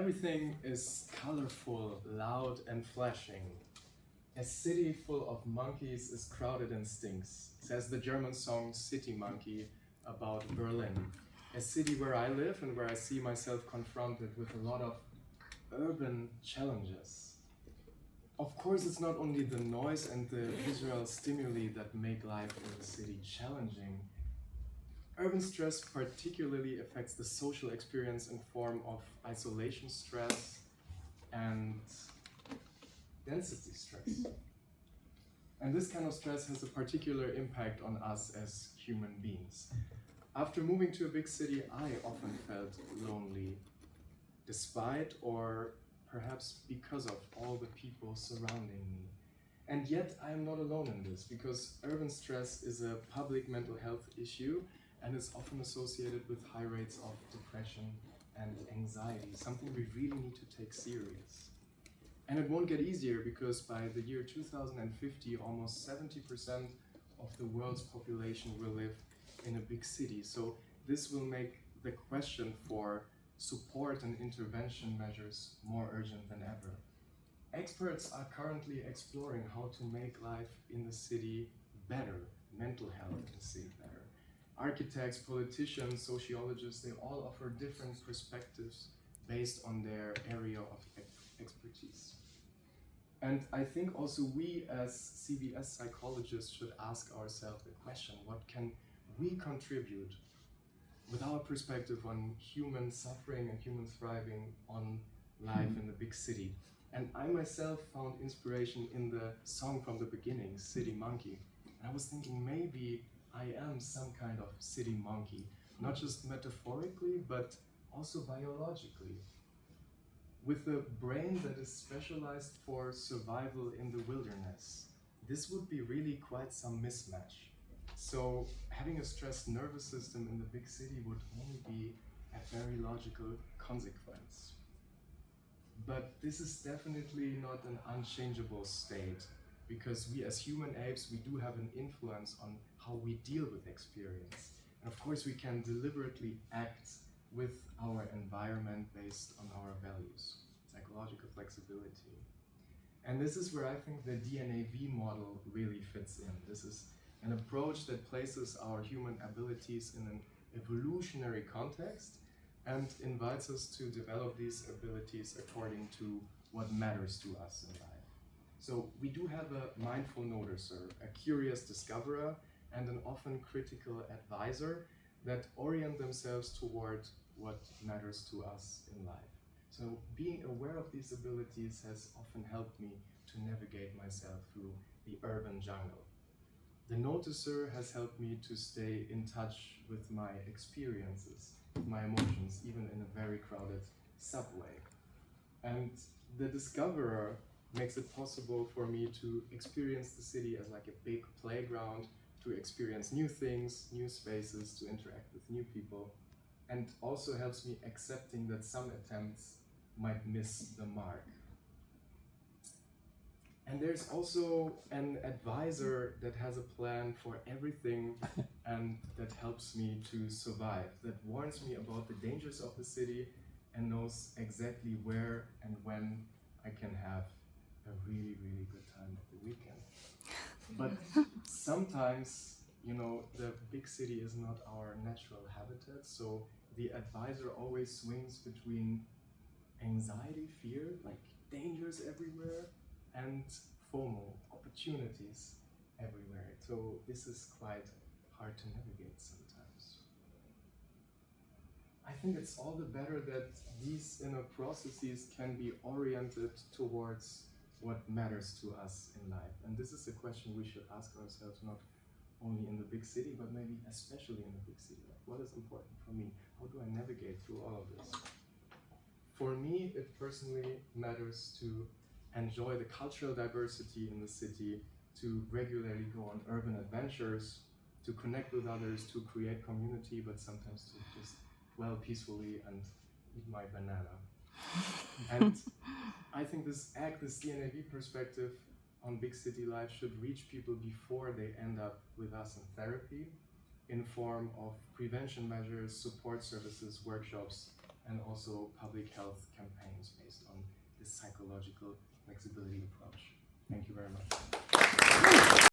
Everything is colorful, loud, and flashing. A city full of monkeys is crowded and stinks, says the German song City Monkey about Berlin. A city where I live and where I see myself confronted with a lot of urban challenges. Of course, it's not only the noise and the visual stimuli that make life in the city challenging. Urban stress particularly affects the social experience in form of isolation stress and density stress. And this kind of stress has a particular impact on us as human beings. After moving to a big city, I often felt lonely, despite or perhaps because of all the people surrounding me. And yet I am not alone in this, because urban stress is a public mental health issue and is often associated with high rates of depression and anxiety, something we really need to take serious. And it won't get easier because by the year 2050, almost 70% of the world's population will live in a big city. So this will make the question for support and intervention measures more urgent than ever. Experts are currently exploring how to make life in the city better, mental health in the city better. Architects, politicians, sociologists, they all offer different perspectives based on their area of expertise. And I think also we as CVS psychologists should ask ourselves the question, what can we contribute with our perspective on human suffering and human thriving on life in the big city? And I myself found inspiration in the song from the beginning, City Monkey. And I was thinking maybe I am some kind of city monkey, not just metaphorically, but also biologically. With a brain that is specialized for survival in the wilderness, this would be really quite some mismatch. So having a stressed nervous system in the big city would only be a very logical consequence. But this is definitely not an unchangeable state, because we as human apes, we do have an influence on how we deal with experience. And of course we can deliberately act with our environment based on our values, psychological flexibility. And this is where I think the DNAV model really fits in. This is an approach that places our human abilities in an evolutionary context and invites us to develop these abilities according to what matters to us in life. So we do have a mindful noticer, a curious discoverer, and an often critical advisor that orient themselves toward what matters to us in life. So being aware of these abilities has often helped me to navigate myself through the urban jungle. The noticer has helped me to stay in touch with my experiences, with my emotions, even in a very crowded subway. And the discoverer makes it possible for me to experience the city as like a big playground, to experience new things, new spaces, to interact with new people, and also helps me accepting that some attempts might miss the mark. And there's also an advisor that has a plan for everything and that helps me to survive, that warns me about the dangers of the city and knows exactly where and when I can have a really, really good time at the weekend. But sometimes, the big city is not our natural habitat, so the advisor always swings between anxiety, fear, like dangers everywhere, and FOMO, opportunities everywhere. So this is quite hard to navigate sometimes. I think it's all the better that these inner processes can be oriented towards what matters to us in life. And this is a question we should ask ourselves, not only in the big city, but maybe especially in the big city. Like, what is important for me? How do I navigate through all of this? For me, it personally matters to enjoy the cultural diversity in the city, to regularly go on urban adventures, to connect with others, to create community, but sometimes to just dwell peacefully and eat my banana. And I think this DNAV perspective on big city life should reach people before they end up with us in therapy, in form of prevention measures, support services, workshops, and also public health campaigns based on this psychological flexibility approach. Thank you very much.